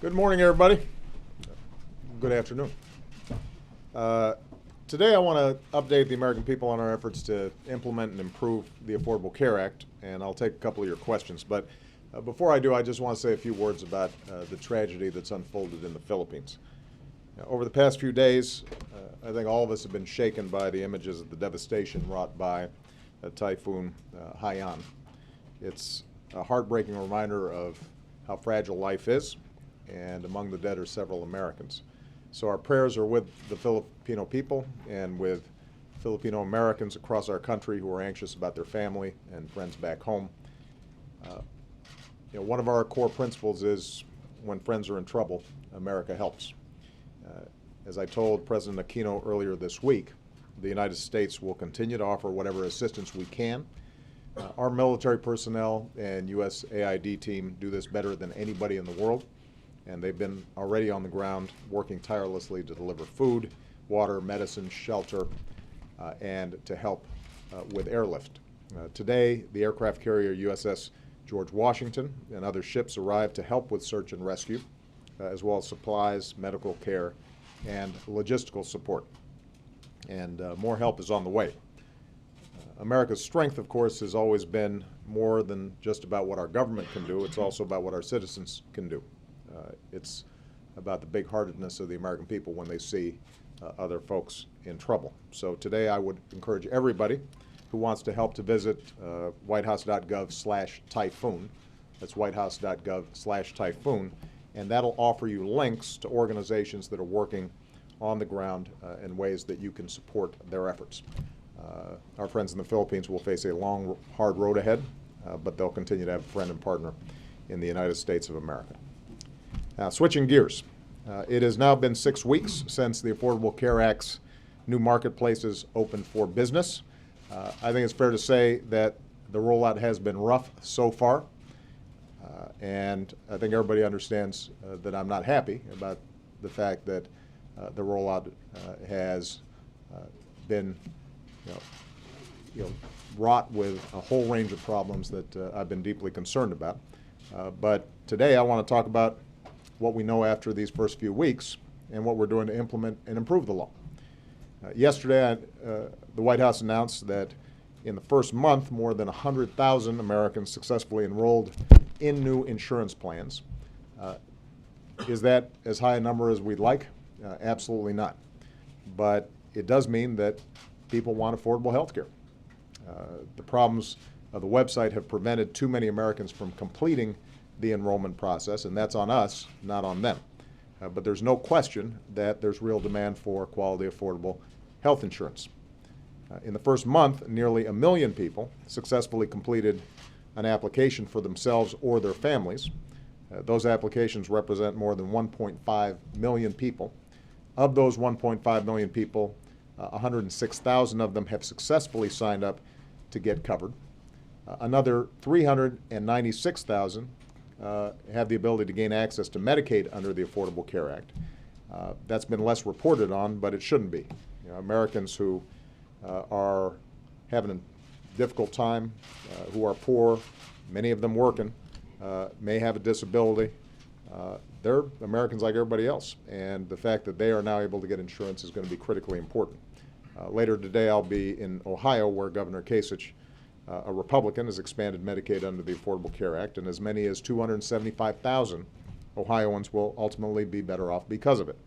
Good morning, everybody. Good afternoon. Today I want to update the American people on our efforts to implement and improve the Affordable Care Act, and I'll take a couple of your questions. But before I do, I just want to say a few words about the tragedy that's unfolded in the Philippines. Over the past few days, I think all of us have been shaken by the images of the devastation wrought by Typhoon Haiyan. It's a heartbreaking reminder of how fragile life is, and among the dead are several Americans. So our prayers are with the Filipino people and with Filipino Americans across our country who are anxious about their family and friends back home. One of our core principles is when friends are in trouble, America helps. As I told President Aquino earlier this week, the United States will continue to offer whatever assistance we can. Our military personnel and USAID team do this better than anybody in the world, and they've been already on the ground working tirelessly to deliver food, water, medicine, shelter, and to help with airlift. Today, the aircraft carrier USS George Washington and other ships arrived to help with search and rescue, as well as supplies, medical care, and logistical support. And more help is on the way. America's strength, of course, has always been more than just about what our government can do. It's also about what our citizens can do. It's about the big-heartedness of the American people when they see other folks in trouble. So today I would encourage everybody who wants to help to visit whitehouse.gov/typhoon. That's whitehouse.gov/typhoon. And that'll offer you links to organizations that are working on the ground in ways that you can support their efforts. Our friends in the Philippines will face a long, hard road ahead, but they'll continue to have a friend and partner in the United States of America. Now, switching gears, it has now been 6 weeks since the Affordable Care Act's new marketplaces opened for business. I think it's fair to say that the rollout has been rough so far, and I think everybody understands that I'm not happy about the fact that the rollout has been wrought with a whole range of problems that I've been deeply concerned about. But today I want to talk about what we know after these first few weeks and what we're doing to implement and improve the law. Yesterday, the White House announced that in the first month, more than 100,000 Americans successfully enrolled in new insurance plans. Is that as high a number as we'd like? Absolutely not. But it does mean that people want affordable health care. The problems of the website have prevented too many Americans from completing the enrollment process, and that's on us, not on them. But there's no question that there's real demand for quality, affordable health insurance. In the first month, nearly 1 million people successfully completed an application for themselves or their families. Those applications represent more than 1.5 million people. Of those 1.5 million people, 106,000 of them have successfully signed up to get covered. Another 396,000 have the ability to gain access to Medicaid under the Affordable Care Act. That's been less reported on, but it shouldn't be. Americans who are having a difficult time, who are poor, many of them working, may have a disability. They're Americans like everybody else, and the fact that they are now able to get insurance is going to be critically important. Later today, I'll be in Ohio, where Governor Kasich, a Republican, has expanded Medicaid under the Affordable Care Act, and as many as 275,000 Ohioans will ultimately be better off because of it.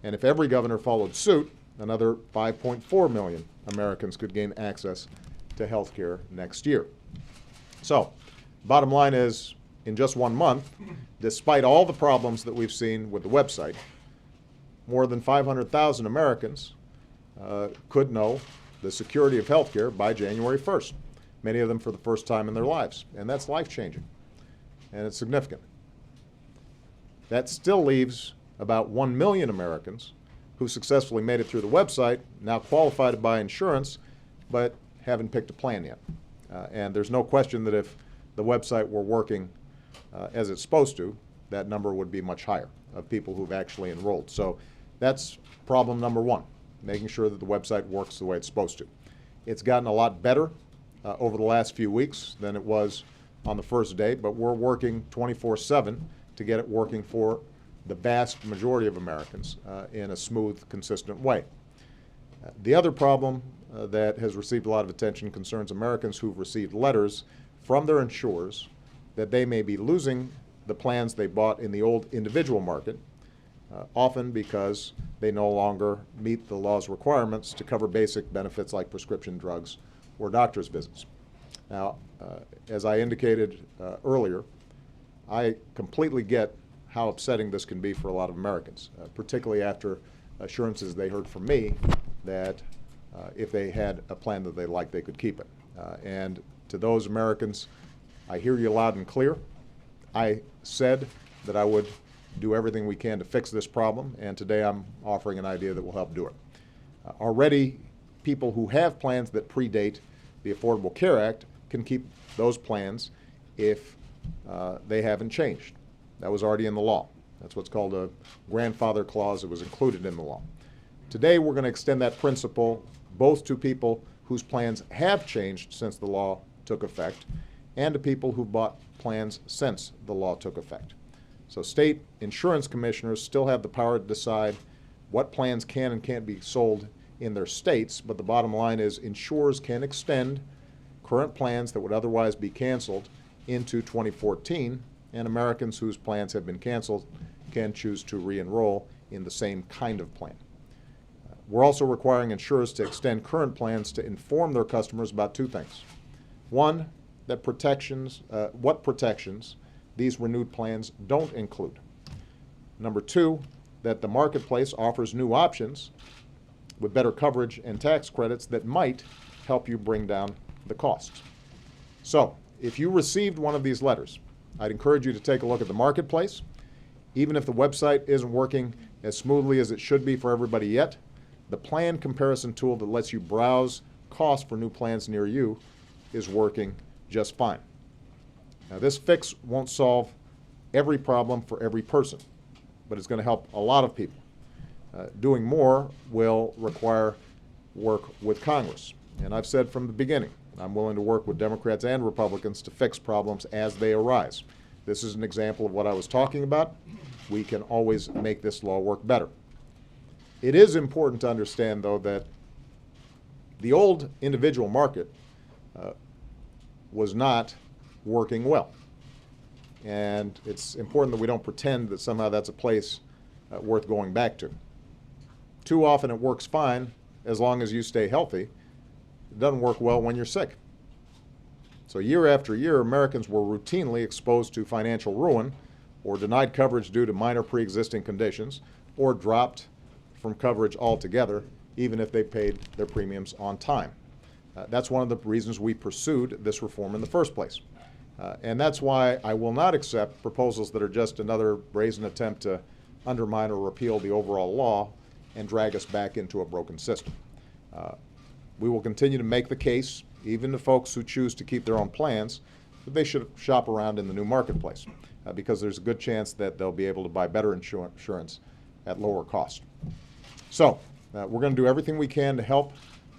And if every governor followed suit, another 5.4 million Americans could gain access to health care next year. So, bottom line is, in just 1 month, despite all the problems that we've seen with the website, more than 500,000 Americans could know the security of health care by January 1st, many of them for the first time in their lives. And that's life-changing, and it's significant. That still leaves about 1 million Americans who successfully made it through the website, now qualified to buy insurance, but haven't picked a plan yet. And there's no question that if the website were working as it's supposed to, that number would be much higher of people who've actually enrolled. So that's problem number one, making sure that the website works the way it's supposed to. It's gotten a lot better over the last few weeks than it was on the first day, but we're working 24/7 to get it working for the vast majority of Americans in a smooth, consistent way. The other problem that has received a lot of attention concerns Americans who've received letters from their insurers that they may be losing the plans they bought in the old individual market, often because they no longer meet the law's requirements to cover basic benefits like prescription drugs or doctor's visits. Now, as I indicated earlier, I completely get how upsetting this can be for a lot of Americans, particularly after assurances they heard from me that if they had a plan that they liked, they could keep it. And to those Americans, I hear you loud and clear. I said that I would do everything we can to fix this problem, and today I'm offering an idea that will help do it. Already, people who have plans that predate the Affordable Care Act can keep those plans if they haven't changed. That was already in the law. That's what's called a grandfather clause. It was included in the law. Today, we're going to extend that principle both to people whose plans have changed since the law took effect and to people who bought plans since the law took effect. So state insurance commissioners still have the power to decide what plans can and can't be sold in their states, but the bottom line is insurers can extend current plans that would otherwise be canceled into 2014, and Americans whose plans have been canceled can choose to re-enroll in the same kind of plan. We're also requiring insurers to extend current plans to inform their customers about two things. One, that what protections these renewed plans don't include. Number two, that the marketplace offers new options with better coverage and tax credits that might help you bring down the costs. So, if you received one of these letters, I'd encourage you to take a look at the marketplace. Even if the website isn't working as smoothly as it should be for everybody yet, the plan comparison tool that lets you browse costs for new plans near you is working just fine. Now, this fix won't solve every problem for every person, but it's going to help a lot of people. Doing more will require work with Congress. And I've said from the beginning, I'm willing to work with Democrats and Republicans to fix problems as they arise. This is an example of what I was talking about. We can always make this law work better. It is important to understand, though, that the old individual market was not working well. And it's important that we don't pretend that somehow that's a place worth going back to. Too often it works fine as long as you stay healthy. It doesn't work well when you're sick. So year after year, Americans were routinely exposed to financial ruin or denied coverage due to minor pre-existing conditions or dropped from coverage altogether, even if they paid their premiums on time. That's one of the reasons we pursued this reform in the first place. And that's why I will not accept proposals that are just another brazen attempt to undermine or repeal the overall law and drag us back into a broken system. We will continue to make the case, even to folks who choose to keep their own plans, that they should shop around in the new marketplace because there's a good chance that they'll be able to buy better insurance at lower cost. So we're going to do everything we can to help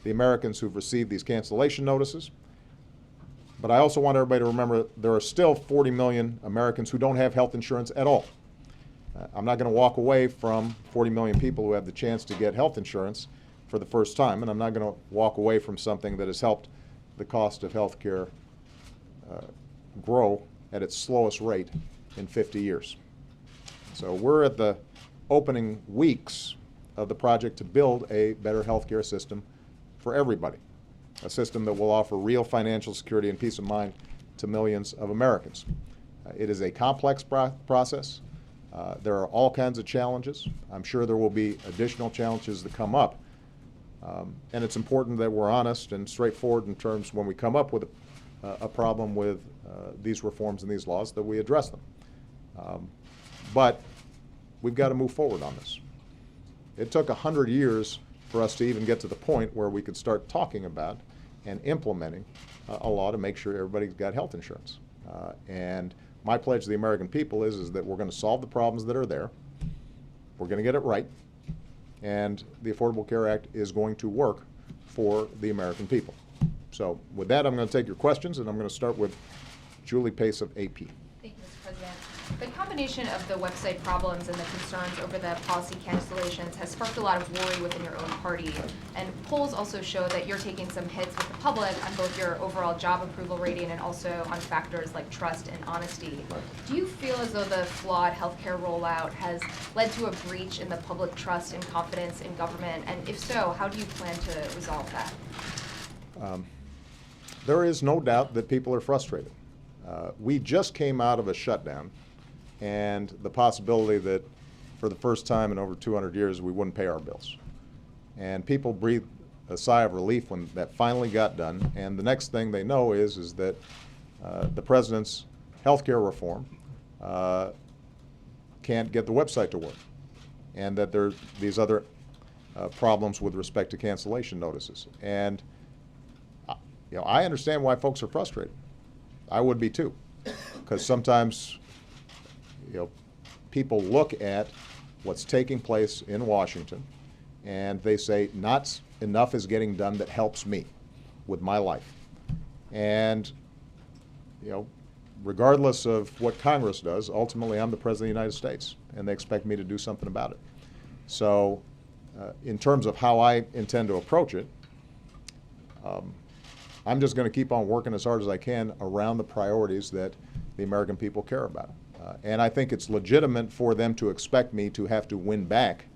the Americans who've received these cancellation notices. But I also want everybody to remember there are still 40 million Americans who don't have health insurance at all. I'm not going to walk away from 40 million people who have the chance to get health insurance for the first time, and I'm not going to walk away from something that has helped the cost of health care grow at its slowest rate in 50 years. So we're at the opening weeks of the project to build a better health care system for everybody, a system that will offer real financial security and peace of mind to millions of Americans. It is a complex process. There are all kinds of challenges. I'm sure there will be additional challenges that come up. And it's important that we're honest and straightforward in terms when we come up with a problem with these reforms and these laws that we address them. But we've got to move forward on this. It took 100 years for us to even get to the point where we could start talking about and implementing a law to make sure everybody's got health insurance. And my pledge to the American people is that we're going to solve the problems that are there. We're going to get it right. And the Affordable Care Act is going to work for the American people. So with that, I'm going to take your questions, and I'm going to start with Julie Pace of AP. Thank you, Mr. President. The combination of the website problems and the concerns over the policy cancellations has sparked a lot of worry within your own party. And polls also show that you're taking some hits with the public on both your overall job approval rating and also on factors like trust and honesty. Do you feel as though the flawed healthcare rollout has led to a breach in the public trust and confidence in government? And if so, how do you plan to resolve that? There is no doubt that people are frustrated. We just came out of a shutdown and the possibility that for the first time in over 200 years we wouldn't pay our bills. And people breathed a sigh of relief when that finally got done, and the next thing they know is that the president's healthcare reform can't get the website to work, and that there are these other problems with respect to cancellation notices. And I understand why folks are frustrated. I would be too, because sometimes people look at what's taking place in Washington and they say, not enough is getting done that helps me with my life. And regardless of what Congress does, ultimately I'm the President of the United States, and they expect me to do something about it. So in terms of how I intend to approach it, I'm just going to keep on working as hard as I can around the priorities that the American people care about. And I think it's legitimate for them to expect me to have to win back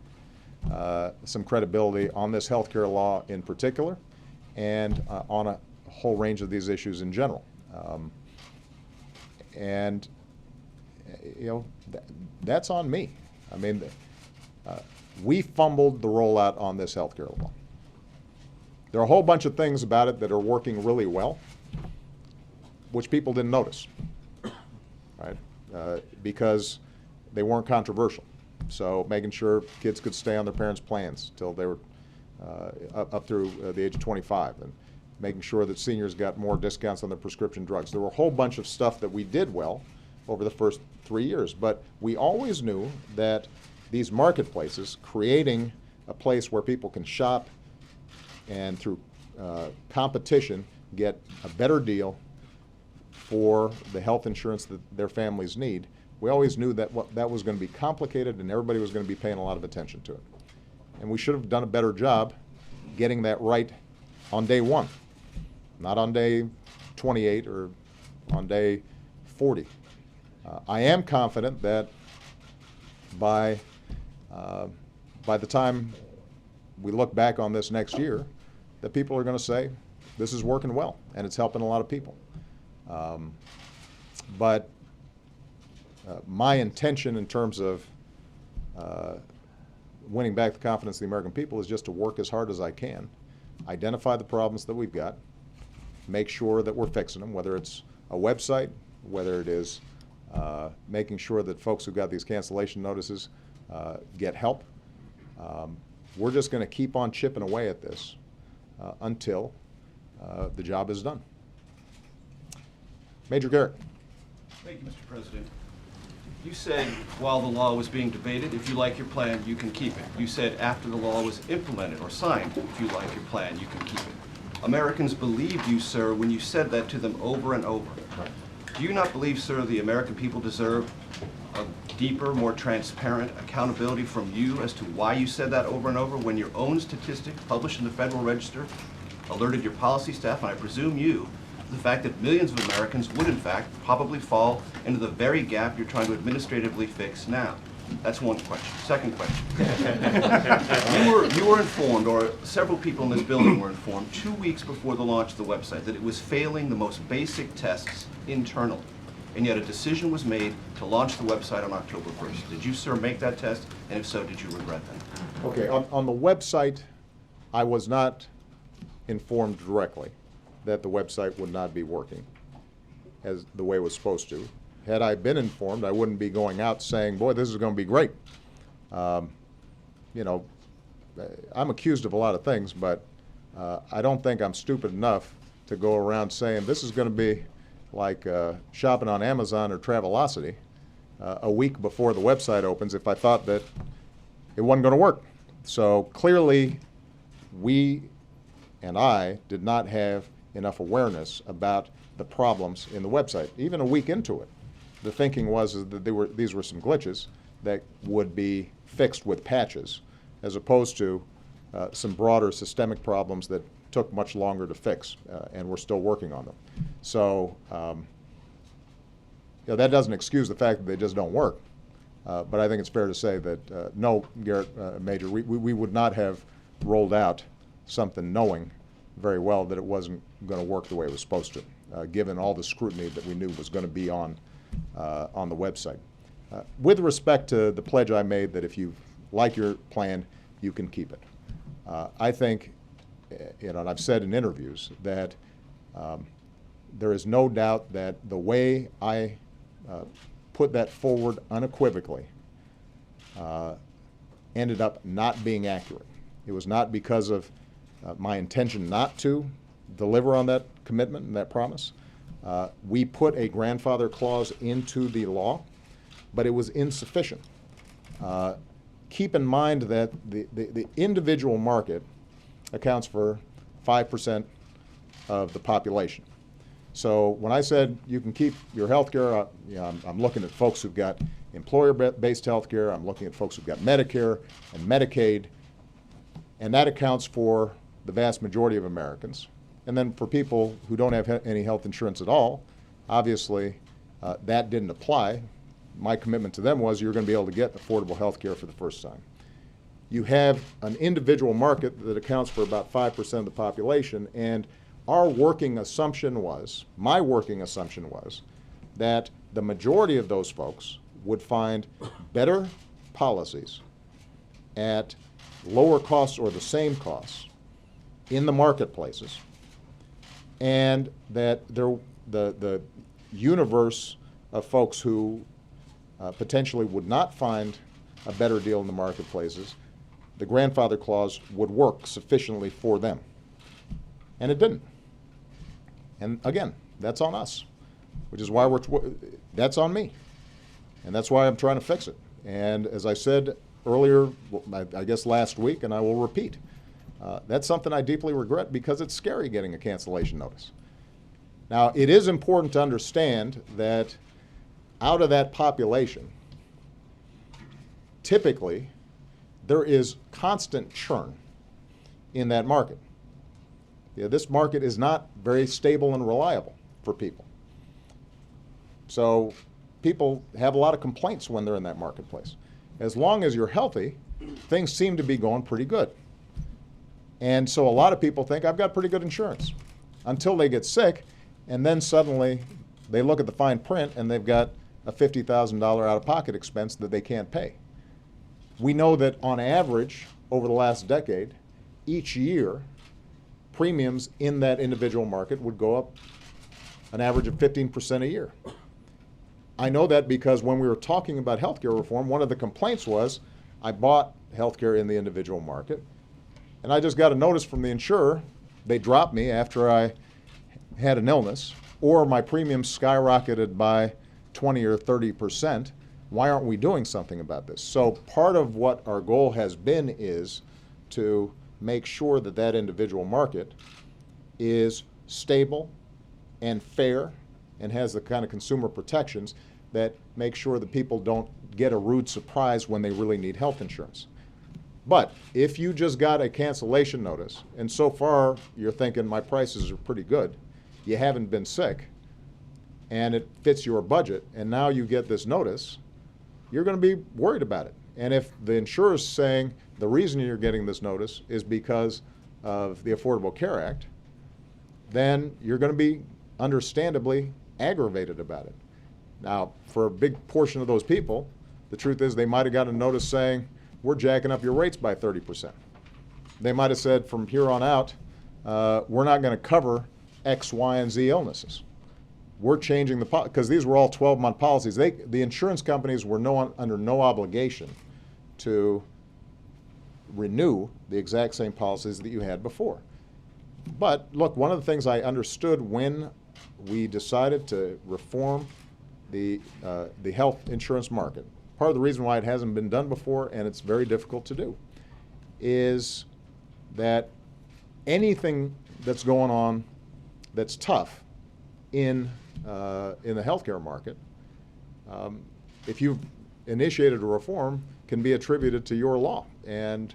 some credibility on this health care law in particular, and on a whole range of these issues in general. That's on me. I mean, we fumbled the rollout on this health care law. There are a whole bunch of things about it that are working really well, which people didn't notice, right? Because they weren't controversial. So making sure kids could stay on their parents' plans till they were up through the age of 25, and making sure that seniors got more discounts on their prescription drugs. There were a whole bunch of stuff that we did well over the first 3 years, but we always knew that these marketplaces, creating a place where people can shop and through competition get a better deal for the health insurance that their families need, we always knew that that was going to be complicated and everybody was going to be paying a lot of attention to it. And we should have done a better job getting that right on day one, not on day 28 or on day 40. I am confident that by the time we look back on this next year, that people are going to say, this is working well, and it's helping a lot of people. But my intention in terms of winning back the confidence of the American people is just to work as hard as I can, identify the problems that we've got, make sure that we're fixing them, whether it's a website, whether it is making sure that folks who got these cancellation notices get help. We're just going to keep on chipping away at this until the job is done. Major Garrett. Thank you, Mr. President. You said while the law was being debated, if you like your plan, you can keep it. You said after the law was implemented or signed, if you like your plan, you can keep it. Americans believed you, sir, when you said that to them over and over. Right. Do you not believe, sir, the American people deserve a deeper, more transparent accountability from you as to why you said that over and over when your own statistics published in the Federal Register alerted your policy staff, and I presume you, the fact that millions of Americans would in fact probably fall into the very gap you're trying to administratively fix now? That's one question. Second question. You were informed, or several people in this building were informed 2 weeks before the launch of the website that it was failing the most basic tests internally. And yet a decision was made to launch the website on October 1st. Did you, sir, make that test? And if so, did you regret that? Okay, on the website, I was not informed directly that the website would not be working as the way it was supposed to. Had I been informed, I wouldn't be going out saying, boy, this is going to be great. I'm accused of a lot of things, but I don't think I'm stupid enough to go around saying this is going to be like shopping on Amazon or Travelocity a week before the website opens if I thought that it wasn't going to work. So clearly, we and I did not have enough awareness about the problems in the website, even a week into it. the thinking was is that these were some glitches that would be fixed with patches, as opposed to some broader systemic problems that took much longer to fix, and we're still working on them. So that doesn't excuse the fact that they just don't work. But I think it's fair to say that no, Garrett Major, we would not have rolled out something knowing very well that it wasn't going to work the way it was supposed to, given all the scrutiny that we knew was going to be on the website. With respect to the pledge I made that if you like your plan, you can keep it. I think, and I've said in interviews that there is no doubt that the way I put that forward unequivocally ended up not being accurate. It was not because of my intention not to deliver on that commitment and that promise. We put a grandfather clause into the law, but it was insufficient. Keep in mind that the individual market accounts for 5% of the population. So when I said you can keep your health care, I'm looking at folks who've got employer-based health care, I'm looking at folks who've got Medicare and Medicaid, and that accounts for the vast majority of Americans. And then for people who don't have any health insurance at all, obviously that didn't apply. My commitment to them was you're going to be able to get affordable health care for the first time. You have an individual market that accounts for about 5% of the population, and our working assumption was, my working assumption was, that the majority of those folks would find better policies at lower costs or the same costs in the marketplaces, and that the universe of folks who potentially would not find a better deal in the marketplaces, the grandfather clause would work sufficiently for them. And it didn't. And again, that's on us, which is why that's on me. And that's why I'm trying to fix it. And as I said earlier, I guess last week, and I will repeat, that's something I deeply regret because it's scary getting a cancellation notice. Now, it is important to understand that out of that population, typically, there is constant churn in that market. This market is not very stable and reliable for people. So people have a lot of complaints when they're in that marketplace. As long as you're healthy, things seem to be going pretty good. And so a lot of people think, I've got pretty good insurance, until they get sick, and then suddenly they look at the fine print and they've got a $50,000 out-of-pocket expense that they can't pay. We know that on average, over the last decade, each year, premiums in that individual market would go up an average of 15% a year. I know that because when we were talking about healthcare reform, one of the complaints was, I bought healthcare in the individual market, and I just got a notice from the insurer. They dropped me after I had an illness, or my premiums skyrocketed by 20 or 30%. Why aren't we doing something about this? So part of what our goal has been is to make sure that that individual market is stable and fair and has the kind of consumer protections that make sure that people don't get a rude surprise when they really need health insurance. But if you just got a cancellation notice, and so far you're thinking my prices are pretty good, you haven't been sick, and it fits your budget, and now you get this notice, you're going to be worried about it. And if the insurer's saying the reason you're getting this notice is because of the Affordable Care Act, then you're going to be understandably aggravated about it. Now, for a big portion of those people, the truth is they might have got a notice saying, we're jacking up your rates by 30%. They might have said from here on out, we're not going to cover X, Y, and Z illnesses. We're changing the policy, because these were all 12-month policies. The insurance companies were under no obligation to renew the exact same policies that you had before. But look, one of the things I understood when we decided to reform the health insurance market, part of the reason why it hasn't been done before, and it's very difficult to do, is that anything that's going on that's tough in the healthcare market if you've initiated a reform, can be attributed to your law. And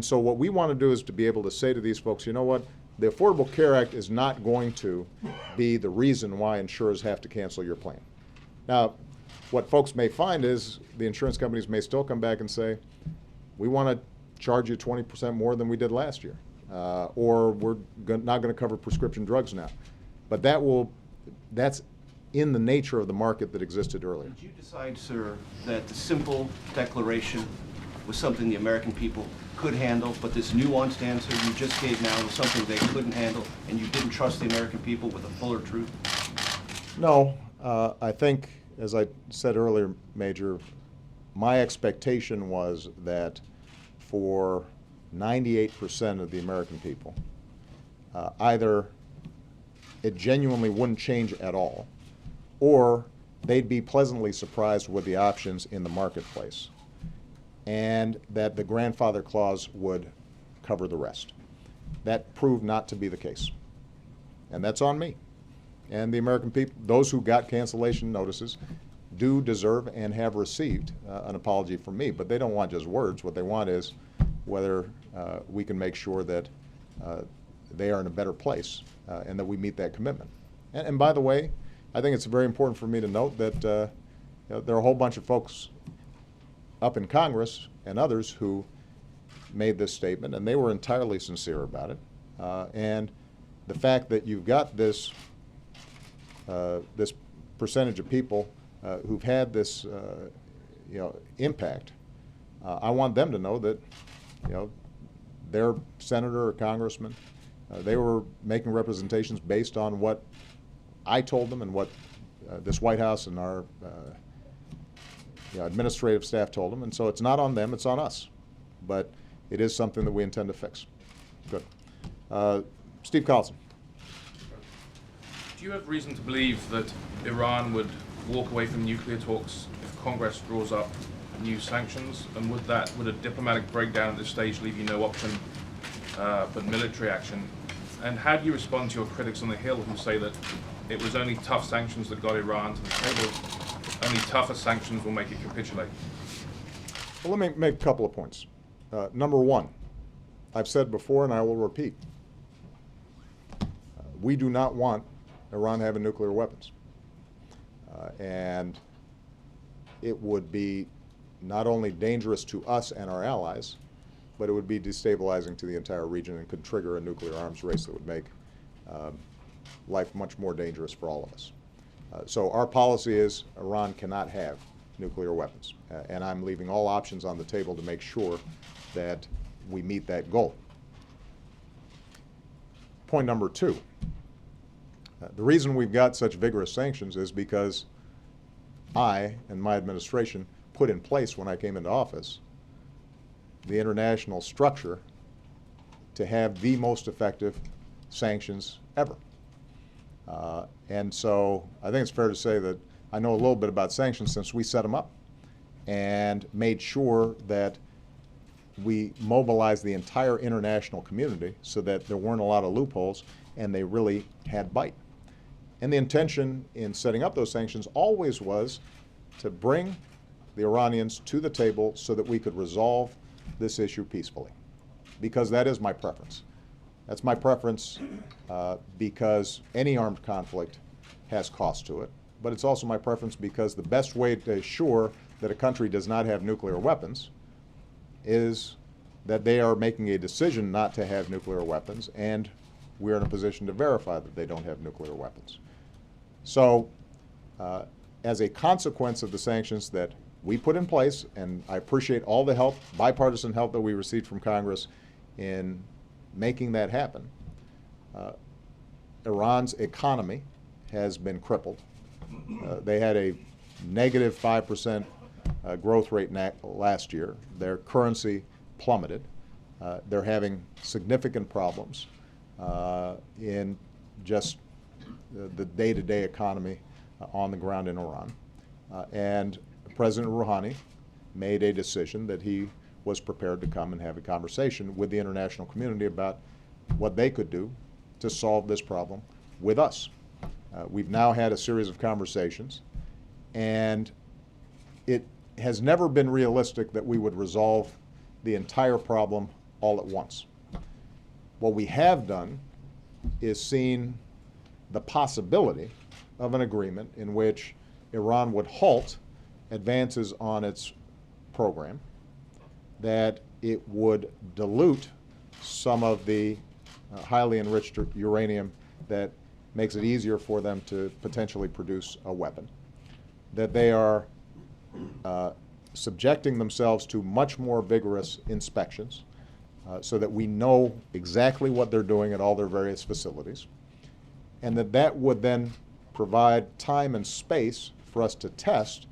so what we want to do is to be able to say to these folks, you know what, the Affordable Care Act is not going to be the reason why insurers have to cancel your plan. Now, what folks may find is the insurance companies may still come back and say, we want to charge you 20% more than we did last year, or we're not going to cover prescription drugs now. But that's in the nature of the market that existed earlier. Did you decide, sir, that the simple declaration was something the American people could handle, but this nuanced answer you just gave now was something they couldn't handle, and you didn't trust the American people with a fuller truth? No, I think, as I said earlier, Major, my expectation was that for 98% of the American people, either it genuinely wouldn't change at all, or they'd be pleasantly surprised with the options in the marketplace, and that the grandfather clause would cover the rest. That proved not to be the case. And that's on me. And the American people, those who got cancellation notices, do deserve and have received an apology from me. But they don't want just words. What they want is whether we can make sure that they are in a better place and that we meet that commitment. And by the way, I think it's very important for me to note that there are a whole bunch of folks up in Congress and others who made this statement, and they were entirely sincere about it. And the fact that you've got this this percentage of people who've had this impact, I want them to know that their senator or congressman, they were making representations based on what I told them and what this White House and our administrative staff told them. And so it's not on them, it's on us. But it is something that we intend to fix. Good. Steve Carlson. Do you have reason to believe that Iran would walk away from nuclear talks if Congress draws up new sanctions? And would a diplomatic breakdown at this stage leave you no option but military action? And how do you respond to your critics on the Hill who say that it was only tough sanctions that got Iran to the table, only tougher sanctions will make it capitulate? Well, let me make a couple of points. Number one, I've said before and I will repeat, we do not want Iran having nuclear weapons. And it would be not only dangerous to us and our allies, but it would be destabilizing to the entire region and could trigger a nuclear arms race that would make life much more dangerous for all of us. So our policy is Iran cannot have nuclear weapons. And I'm leaving all options on the table to make sure that we meet that goal. Point number two. The reason we've got such vigorous sanctions is because I and my administration put in place when I came into office the international structure to have the most effective sanctions ever. And so I think it's fair to say that I know a little bit about sanctions since we set them up and made sure that we mobilized the entire international community so that there weren't a lot of loopholes and they really had bite. And the intention in setting up those sanctions always was to bring the Iranians to the table so that we could resolve this issue peacefully, because that is my preference. That's my preference because any armed conflict has cost to it, but it's also my preference because the best way to assure that a country does not have nuclear weapons is that they are making a decision not to have nuclear weapons, and we're in a position to verify that they don't have nuclear weapons. So, as a consequence of the sanctions that we put in place, and I appreciate all the help, bipartisan help that we received from Congress in making that happen, Iran's economy has been crippled. They had a negative 5% growth rate last year. Their currency plummeted. They're having significant problems in just the day-to-day economy on the ground in Iran. And President Rouhani made a decision that he was prepared to come and have a conversation with the international community about what they could do to solve this problem with us. We've now had a series of conversations, And it has never been realistic that we would resolve the entire problem all at once. What we have done is seen the possibility of an agreement in which Iran would halt advances on its program, that it would dilute some of the highly enriched uranium that makes it easier for them to potentially produce a weapon, that they are subjecting themselves to much more vigorous inspections so that we know exactly what they're doing at all their various facilities, and that would then provide time and space for us to test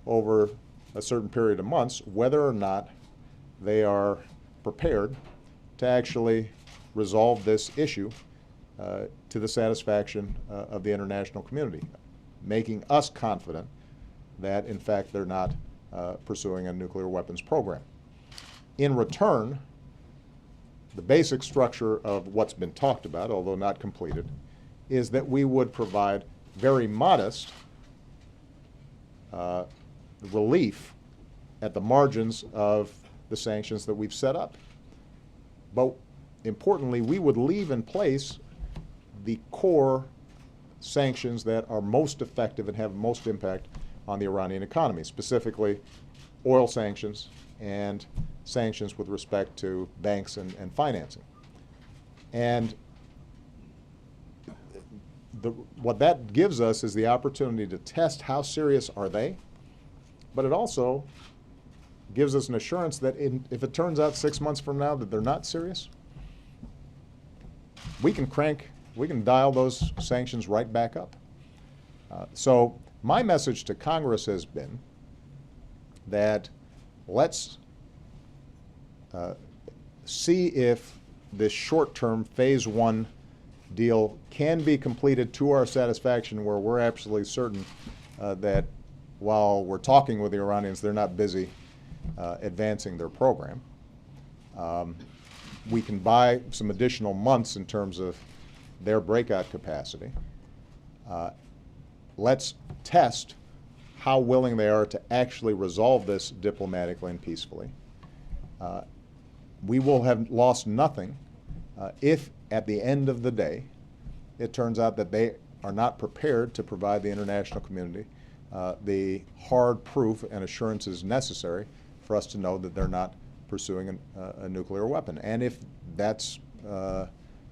over a certain period of months whether or not they are prepared to actually resolve this issue to the satisfaction of the international community, making us confident that, in fact, they're not pursuing a nuclear weapons program. In return, the basic structure of what's been talked about, although not completed, is that we would provide very modest relief at the margins of the sanctions that we've set up. But importantly, we would leave in place the core sanctions that are most effective and have most impact on the Iranian economy, specifically oil sanctions and sanctions with respect to banks and financing. And what that gives us is the opportunity to test how serious are they, but it also gives us an assurance that if it turns out 6 months from now that they're not serious, we can dial those sanctions right back up. So my message to Congress has been that let's see if this short-term phase 1 deal can be completed to our satisfaction, where we're absolutely certain that while we're talking with the Iranians, they're not busy advancing their program. We can buy some additional months in terms of their breakout capacity. Let's test how willing they are to actually resolve this diplomatically and peacefully. We will have lost nothing if at the end of the day it turns out that they are not prepared to provide the international community the hard proof and assurances necessary for us to know that they're not pursuing a nuclear weapon. And if that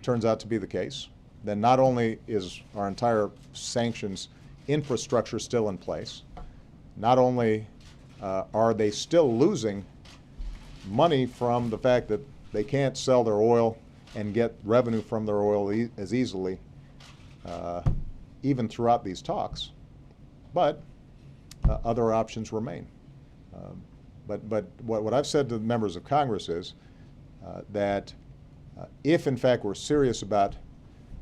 turns out to be the case, then not only is our entire sanctions infrastructure still in place, not only are they still losing money from the fact that they can't sell their oil and get revenue from their oil as easily, even throughout these talks, but other options remain. But what I've said to the members of Congress is that if in fact we're serious about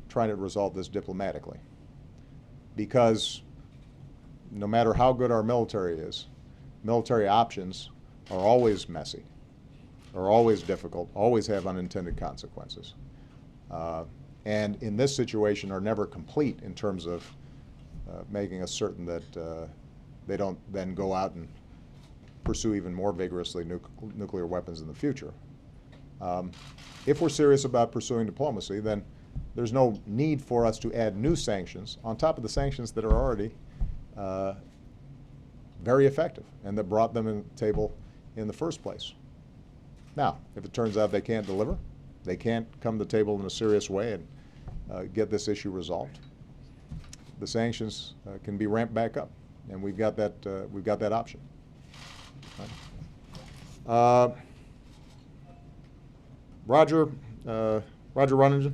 trying to resolve this diplomatically, because no matter how good our military is, military options are always messy, are always difficult, always have unintended consequences, and in this situation are never complete in terms of making us certain that they don't then go out and pursue even more vigorously nuclear weapons in the future. If we're serious about pursuing diplomacy, then there's no need for us to add new sanctions on top of the sanctions that are already very effective and that brought them to the table in the first place. Now, if it turns out they can't deliver, they can't come to the table in a serious way and get this issue resolved, the sanctions can be ramped back up, and we've got that option. Roger Runningen.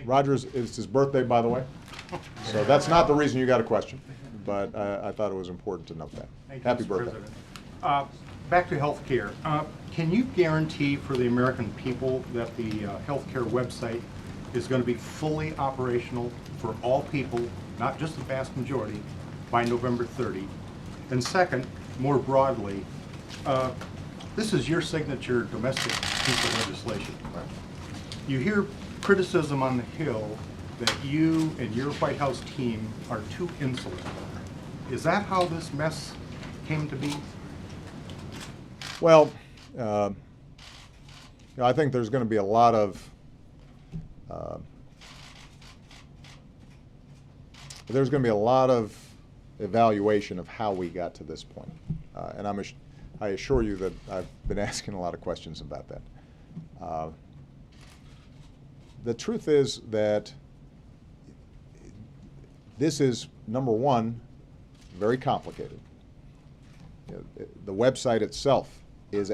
Roger's, it's his birthday, by the way, so that's not the reason you got a question, but I thought it was important to note that. Thank you, Happy Mr. birthday. President. Back to health care. Can you guarantee for the American people that the healthcare website is going to be fully operational for all people, not just the vast majority, by November 30? And second, more broadly, this is your signature domestic piece of legislation. You hear criticism on the Hill that you and your White House team are too insular. Is that how this mess came to be? Well, I think there's going to be a lot of evaluation of how we got to this point, and I assure you that I've been asking a lot of questions about that. The truth is that this is, number one, very complicated. The website itself is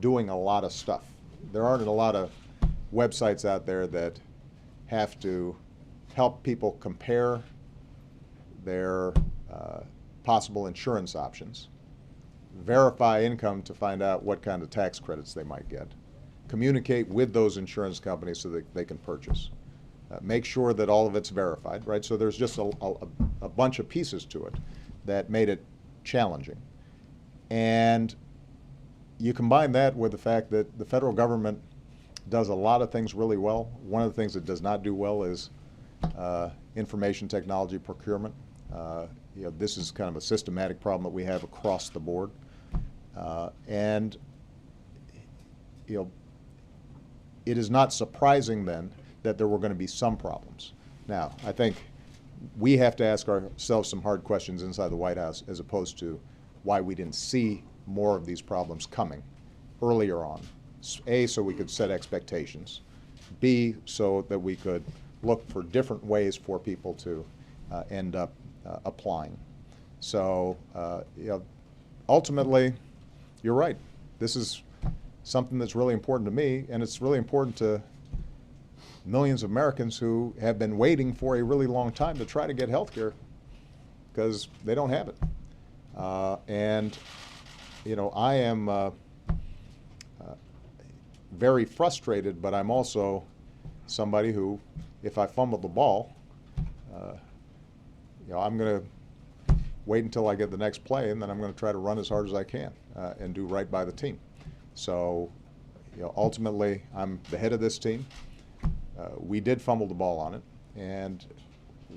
doing a lot of stuff. There aren't a lot of websites out there that have to help people compare their possible insurance options, verify income to find out what kind of tax credits they might get, communicate with those insurance companies so that they can purchase, make sure that all of it's verified, right? So there's just a bunch of pieces to it that made it challenging. And you combine that with the fact that the federal government does a lot of things really well. One of the things it does not do well is information technology procurement. This is kind of a systematic problem that we have across the board. And it is not surprising then that there were going to be some problems. Now, I think we have to ask ourselves some hard questions inside the White House as opposed to why we didn't see more of these problems coming earlier on. A, so we could set expectations. B, so that we could look for different ways for people to end up applying. So, ultimately, you're right. This is something that's really important to me, and it's really important to millions of Americans who have been waiting for a really long time to try to get health care because they don't have it. And I am very frustrated, but I'm also somebody who, if I fumble the ball, I'm going to wait until I get the next play, and then I'm going to try to run as hard as I can and do right by the team. So, ultimately, I'm the head of this team. We did fumble the ball on it, and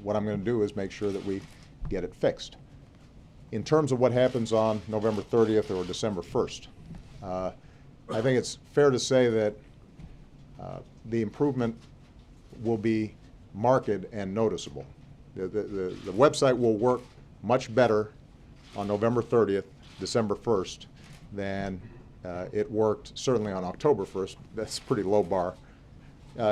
what I'm going to do is make sure that we get it fixed. In terms of what happens on November 30th or December 1st, I think it's fair to say that the improvement will be marked and noticeable. The website will work much better on November 30th, December 1st, than it worked certainly on October 1st. That's a pretty low bar.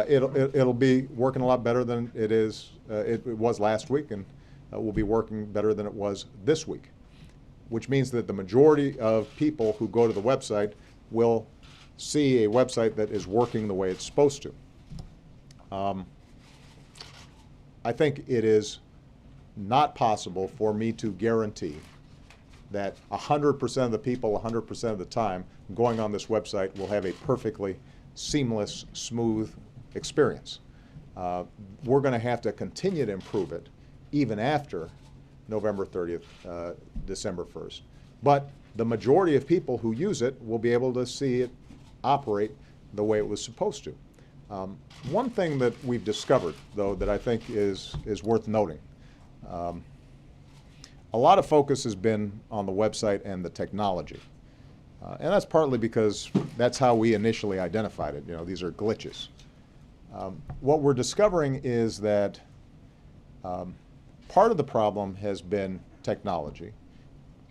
It'll be working a lot better than it was last week, and will be working better than it was this week, which means that the majority of people who go to the website will see a website that is working the way it's supposed to. I think it is not possible for me to guarantee that 100% of the people 100% of the time going on this website will have a perfectly seamless, smooth experience. We're going to have to continue to improve it even after November 30th, December 1st. But the majority of people who use it will be able to see it operate the way it was supposed to. One thing that we've discovered, though, that I think is worth noting, a lot of focus has been on the website and the technology. And that's partly because that's how we initially identified it. These are glitches. What we're discovering is that part of the problem has been technology,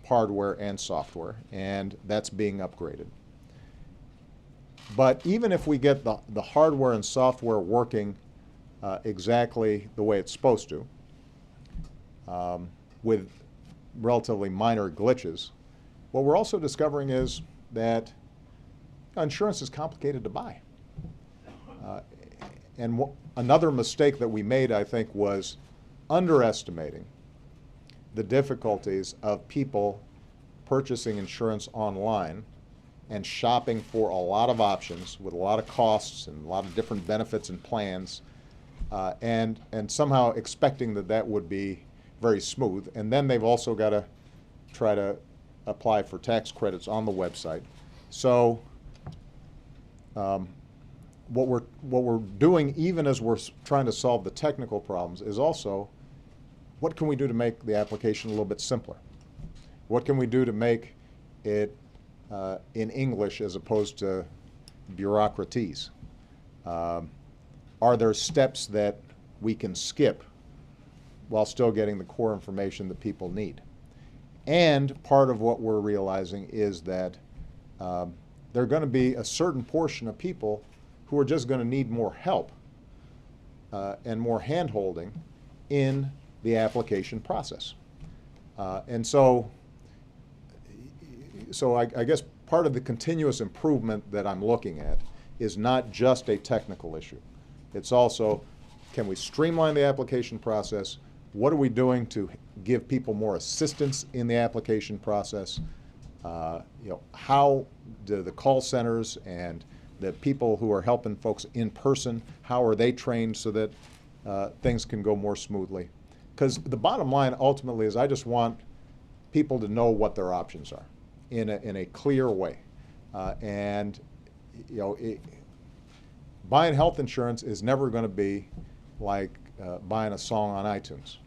hardware and software, and that's being upgraded. But even if we get the hardware and software working exactly the way it's supposed to, with relatively minor glitches, what we're also discovering is that insurance is complicated to buy. And another mistake that we made, I think, was underestimating the difficulties of people purchasing insurance online and shopping for a lot of options with a lot of costs and a lot of different benefits and plans, and somehow expecting that would be very smooth. And then they've also got to try to apply for tax credits on the website. So what we're doing, even as we're trying to solve the technical problems, is also what can we do to make the application a little bit simpler? What can we do to make it in English as opposed to bureaucratese? Are there steps that we can skip while still getting the core information that people need? And part of what we're realizing is that there are going to be a certain portion of people who are just going to need more help and more hand-holding in the application process. And so I guess part of the continuous improvement that I'm looking at is not just a technical issue. It's also, can we streamline the application process? What are we doing to give people more assistance in the application process? How do the call centers and the people who are helping folks in person, how are they trained so that things can go more smoothly? Because the bottom line ultimately is I just want people to know what their options are in a clear way. Buying health insurance is never going to be like buying a song on iTunes.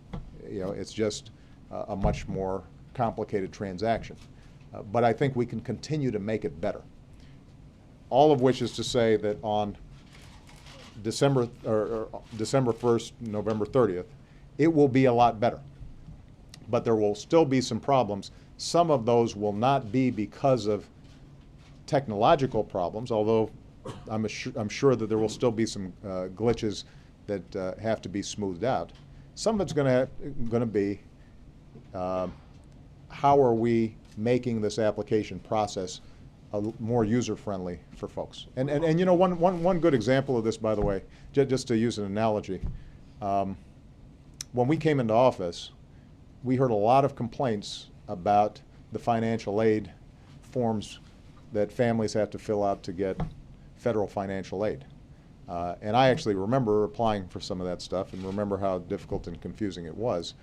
It's just a much more complicated transaction. But I think we can continue to make it better. All of which is to say that on December 1st, November 30th, it will be a lot better. But there will still be some problems. Some of those will not be because of technological problems, although I'm sure that there will still be some glitches that have to be smoothed out. Some of it's going to be how are we making this application process more user-friendly for folks. And one good example of this, by the way, just to use an analogy, when we came into office, we heard a lot of complaints about the financial aid forms that families have to fill out to get federal financial aid. And I actually remember applying for some of that stuff and remember how difficult and confusing it was.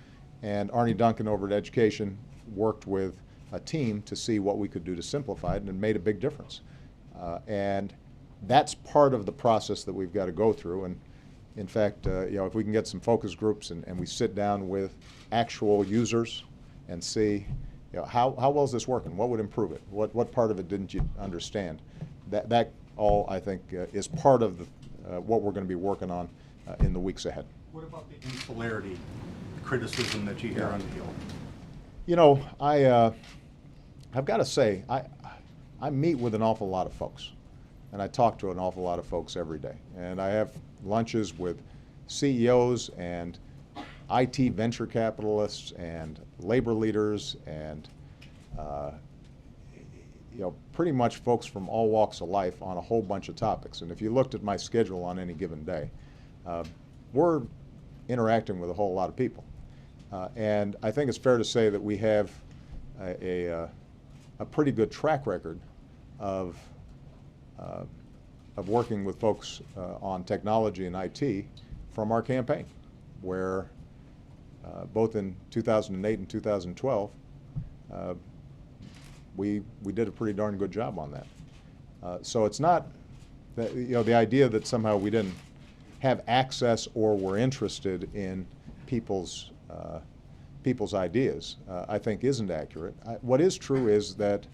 And Arnie Duncan over at Education worked with a team to see what we could do to simplify it, and it made a big difference. And that's part of the process that we've got to go through. And in fact, if we can get some focus groups and we sit down with actual users and see how well is this working, what would improve it, what part of it didn't you understand, that all I think is part of what we're going to be working on in the weeks ahead. What about the insularity criticism that you hear on the Hill? I've got to say, I meet with an awful lot of folks, and I talk to an awful lot of folks every day. And I have lunches with CEOs and IT venture capitalists and labor leaders and pretty much folks from all walks of life on a whole bunch of topics. And if you looked at my schedule on any given day, we're interacting with a whole lot of people. And I think it's fair to say that we have a pretty good track record of working with folks on technology and IT from our campaign, where both in 2008 and 2012, we did a pretty darn good job on that. So it's not that, the idea that somehow we didn't have access or were interested in people's ideas, I think isn't accurate. What is true is that,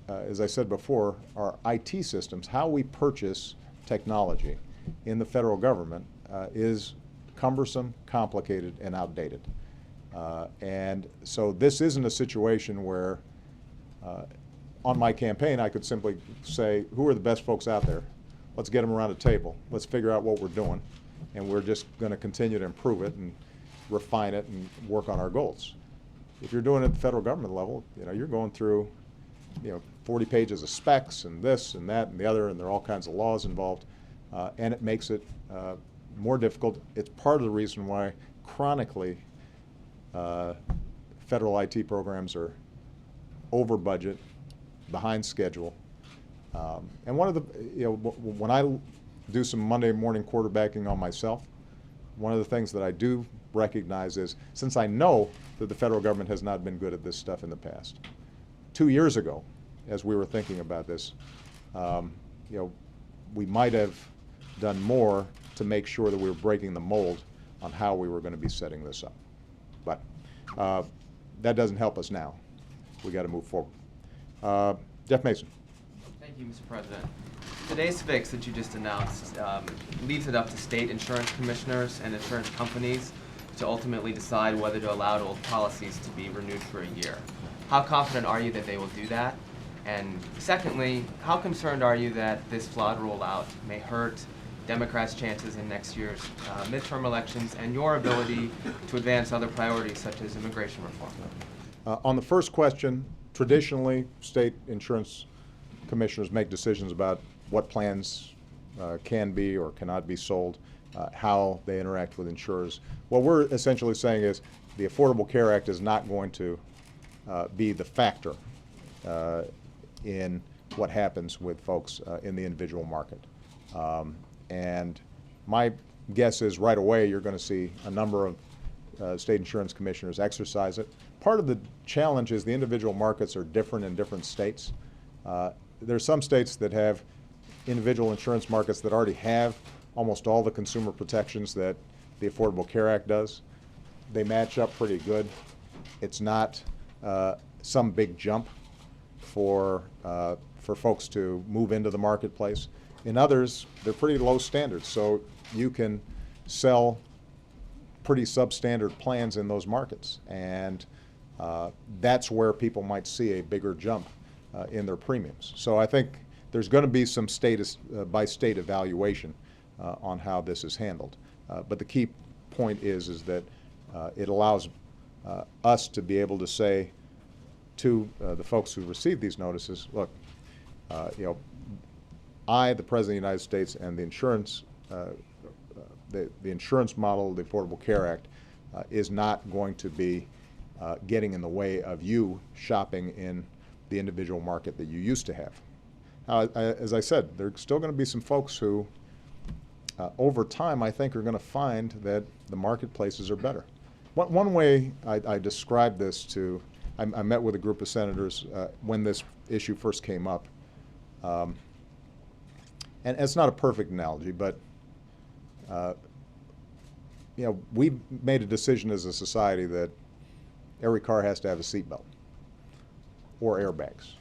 as I said before, our IT systems, how we purchase technology in the federal government is cumbersome, complicated, and outdated. And so this isn't a situation where on my campaign I could simply say, who are the best folks out there? Let's get them around a table. Let's figure out what we're doing. And we're just going to continue to improve it and refine it and work on our goals. If you're doing it at the federal government level, you're going through 40 pages of specs and this and that and the other, and there are all kinds of laws involved, and it makes it more difficult. It's part of the reason why chronically federal IT programs are over budget, behind schedule. And one of the, when I do some Monday morning quarterbacking on myself, one of the things that I do recognize is, since I know that the federal government has not been good at this stuff in the past, 2 years ago, as we were thinking about this, we might have done more to make sure that we were breaking the mold on how we were going to be setting this up. But that doesn't help us now. We got to move forward. Jeff Mason. Thank you, Mr. President. Today's fix that you just announced leaves it up to state insurance commissioners and insurance companies to ultimately decide whether to allow old policies to be renewed for a year. How confident are you that they will do that? And secondly, how concerned are you that this flawed rollout may hurt Democrats' chances in next year's midterm elections and your ability to advance other priorities such as immigration reform? On the first question, traditionally, state insurance commissioners make decisions about what plans can be or cannot be sold, how they interact with insurers. What we're essentially saying is the Affordable Care Act is not going to be the factor in what happens with folks in the individual market. And my guess is right away you're going to see a number of state insurance commissioners exercise it. Part of the challenge is the individual markets are different in different states. There are some states that have individual insurance markets that already have almost all the consumer protections that the Affordable Care Act does. They match up pretty good. It's not some big jump for folks to move into the marketplace. In others, they're pretty low standards, so you can sell pretty substandard plans in those markets, and that's where people might see a bigger jump in their premiums. So I think there's going to be some state-by-state evaluation on how this is handled. But the key point is that it allows us to be able to say to the folks who receive these notices, look, I, the President of the United States, and the insurance model of the Affordable Care Act is not going to be getting in the way of you shopping in the individual market that you used to have. Now, as I said, there's still going to be some folks who, over time, I think are going to find that the marketplaces are better. One way I described this to, I met with a group of senators when this issue first came up. And it's not a perfect analogy, but we've made a decision as a society that every car has to have a seatbelt or airbags.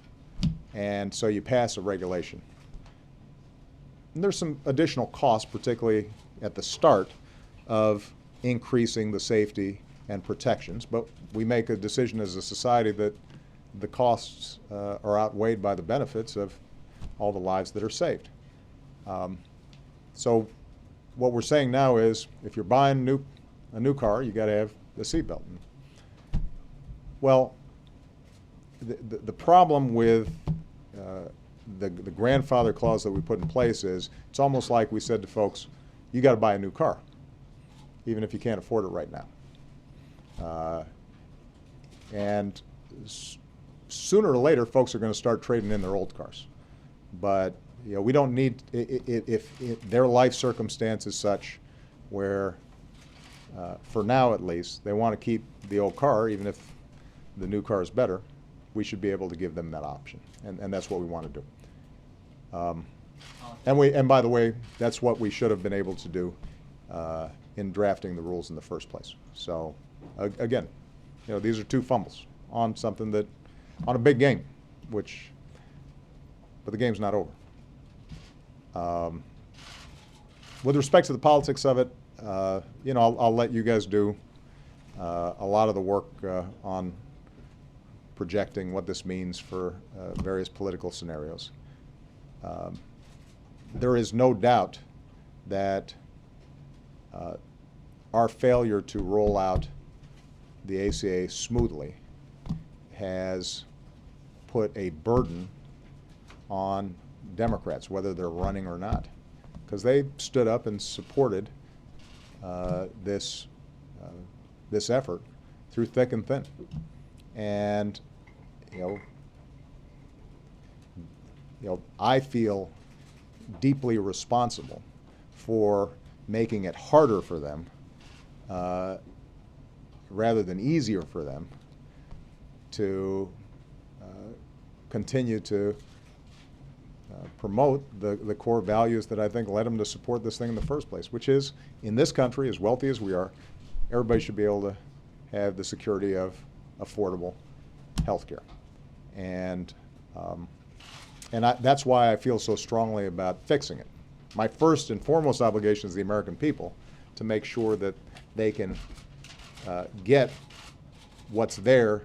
And so you pass a regulation. And there's some additional costs, particularly at the start, of increasing the safety and protections. But we make a decision as a society that the costs are outweighed by the benefits of all the lives that are saved. So what we're saying now is if you're buying a new car, you got to have the seatbelt. Well, the problem with the grandfather clause that we put in place is it's almost like we said to folks, you got to buy a new car, even if you can't afford it right now. And sooner or later, folks are going to start trading in their old cars. But we don't need, if their life circumstance is such where, for now at least, they want to keep the old car, even if the new car is better, we should be able to give them that option. And that's what we want to do. And by the way, that's what we should have been able to do in drafting the rules in the first place. So again, these are two fumbles on something that, on a big game, but the game's not over. With respect to the politics of it, I'll let you guys do a lot of the work on projecting what this means for various political scenarios. There is no doubt that our failure to roll out the ACA smoothly has put a burden on Democrats, whether they're running or not, because they stood up and supported this effort through thick and thin. And I feel deeply responsible for making it harder for them rather than easier for them to continue to promote the core values that I think led them to support this thing in the first place, which is, in this country, as wealthy as we are, everybody should be able to have the security of affordable health care. And that's why I feel so strongly about fixing it. My first and foremost obligation is the American people to make sure that they can get what's there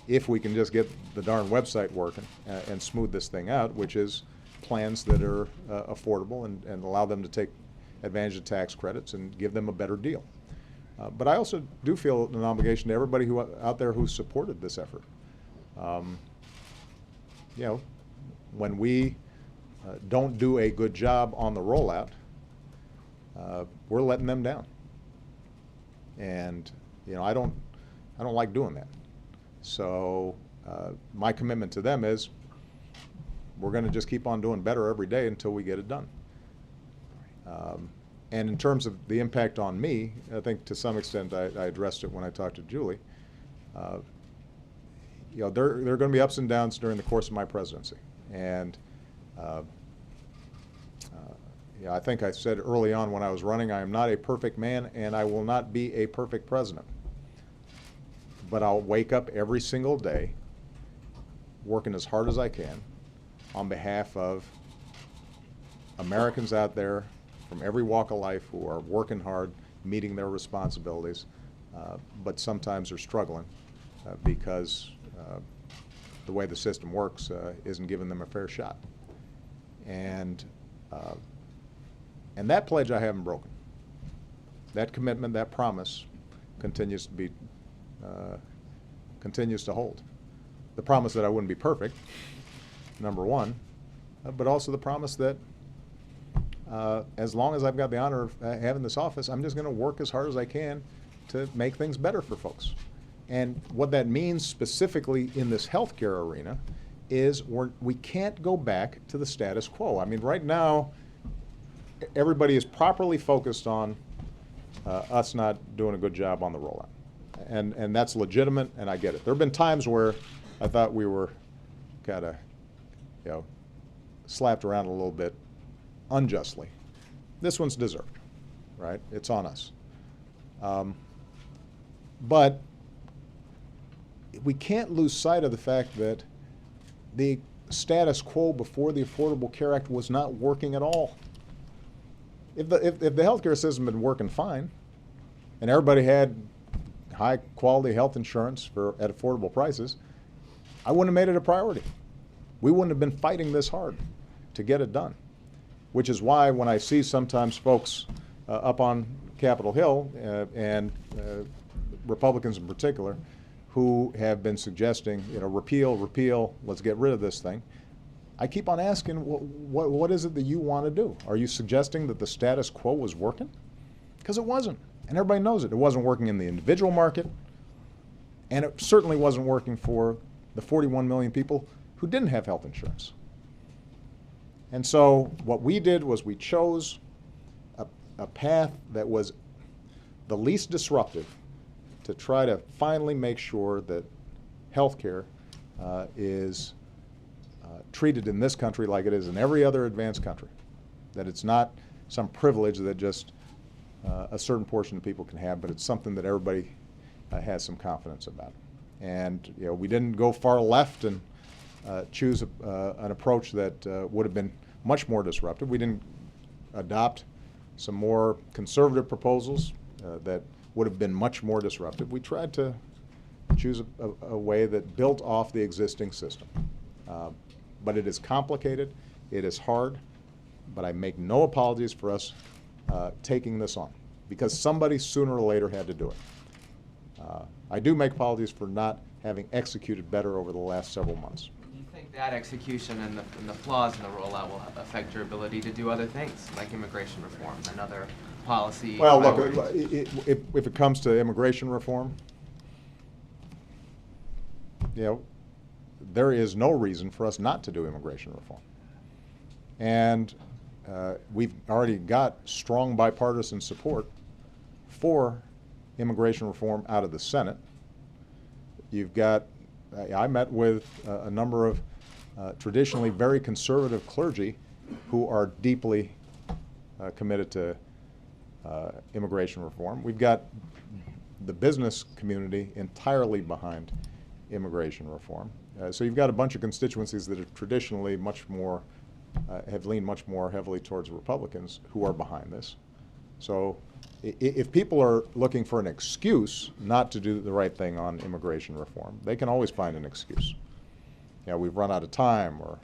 if we can just get the darn website working and smooth this thing out, which is plans that are affordable and allow them to take advantage of tax credits and give them a better deal. But I also do feel an obligation to everybody out there who supported this effort. You know, when we don't do a good job on the rollout, we're letting them down. And you know, I don't like doing that. So my commitment to them is we're going to just keep on doing better every day until we get it done. And in terms of the impact on me, I think to some extent I addressed it when I talked to Julie. You know, there are going to be ups and downs during the course of my presidency. And yeah, I think I said early on when I was running, I am not a perfect man and I will not be a perfect president. But I'll wake up every single day working as hard as I can on behalf of Americans out there from every walk of life who are working hard, meeting their responsibilities, but sometimes are struggling because the way the system works isn't giving them a fair shot. And that pledge I haven't broken. That commitment, that promise continues to hold. The promise that I wouldn't be perfect, number one, but also the promise that as long as I've got the honor of having this office, I'm just going to work as hard as I can to make things better for folks. And what that means specifically in this healthcare arena is we can't go back to the status quo. I mean, right now, everybody is properly focused on us not doing a good job on the rollout. And that's legitimate, and I get it. There have been times where I thought we were kind of, you know, slapped around a little bit unjustly. This one's deserved, right? It's on us. But we can't lose sight of the fact that the status quo before the Affordable Care Act was not working at all. If the healthcare system had been working fine, and everybody had high quality health insurance at affordable prices, I wouldn't have made it a priority. We wouldn't have been fighting this hard to get it done. Which is why when I see sometimes folks up on Capitol Hill and Republicans in particular who have been suggesting, you know, repeal, let's get rid of this thing, I keep on asking, what is it that you want to do? Are you suggesting that the status quo was working? Because it wasn't, and everybody knows it. It wasn't working in the individual market, and it certainly wasn't working for the 41 million people who didn't have health insurance. And so what we did was we chose a path that was the least disruptive to try to finally make sure that health care is treated in this country like it is in every other advanced country, that it's not some privilege that just a certain portion of people can have, but it's something that everybody has some confidence about. And you know, we didn't go far left and choose an approach that would have been much more disruptive. We didn't adopt some more conservative proposals that would have been much more disruptive. We tried to choose a way that built off the existing system. But it is complicated, it is hard, but I make no apologies for us taking this on, because somebody sooner or later had to do it. I do make apologies for not having executed better over the last several months. Do you think that execution and the flaws in the rollout will affect your ability to do other things, like immigration reform and other policy Well, look, priorities? if it comes to immigration reform, you know, there is no reason for us not to do immigration reform. And we've already got strong bipartisan support for immigration reform out of the Senate. You've got, I met with a number of traditionally very conservative clergy who are deeply committed to immigration reform. We've got the business community entirely behind immigration reform. So you've got a bunch of constituencies that have traditionally much more, have leaned much more heavily towards Republicans who are behind this. So if people are looking for an excuse not to do the right thing on immigration reform, they can always find an excuse. We've run out of time, or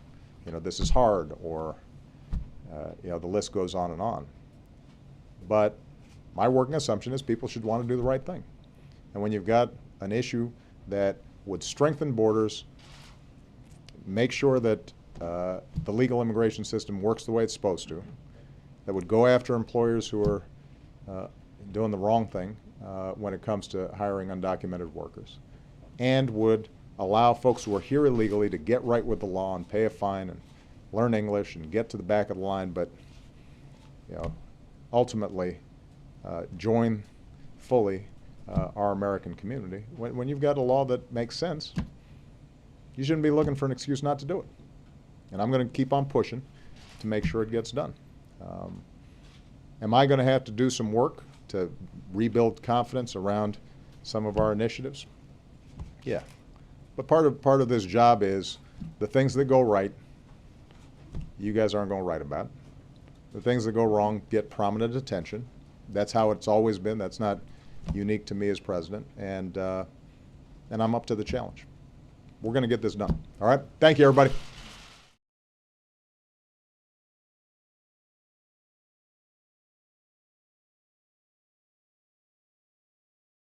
this is hard, or the list goes on and on. But my working assumption is people should want to do the right thing. And when you've got an issue that would strengthen borders, make sure that the legal immigration system works the way it's supposed to, that would go after employers who are doing the wrong thing when it comes to hiring undocumented workers, and would allow folks who are here illegally to get right with the law and pay a fine and learn English and get to the back of the line, but ultimately join fully our American community. When you've got a law that makes sense, you shouldn't be looking for an excuse not to do it. And I'm going to keep on pushing to make sure it gets done. Am I going to have to do some work to rebuild confidence around some of our initiatives? Yeah. But part of this job is the things that go right, you guys aren't going to write about. The things that go wrong get prominent attention. That's how it's always been. That's not unique to me as president. And I'm up to the challenge. We're going to get this done. All right? Thank you, everybody.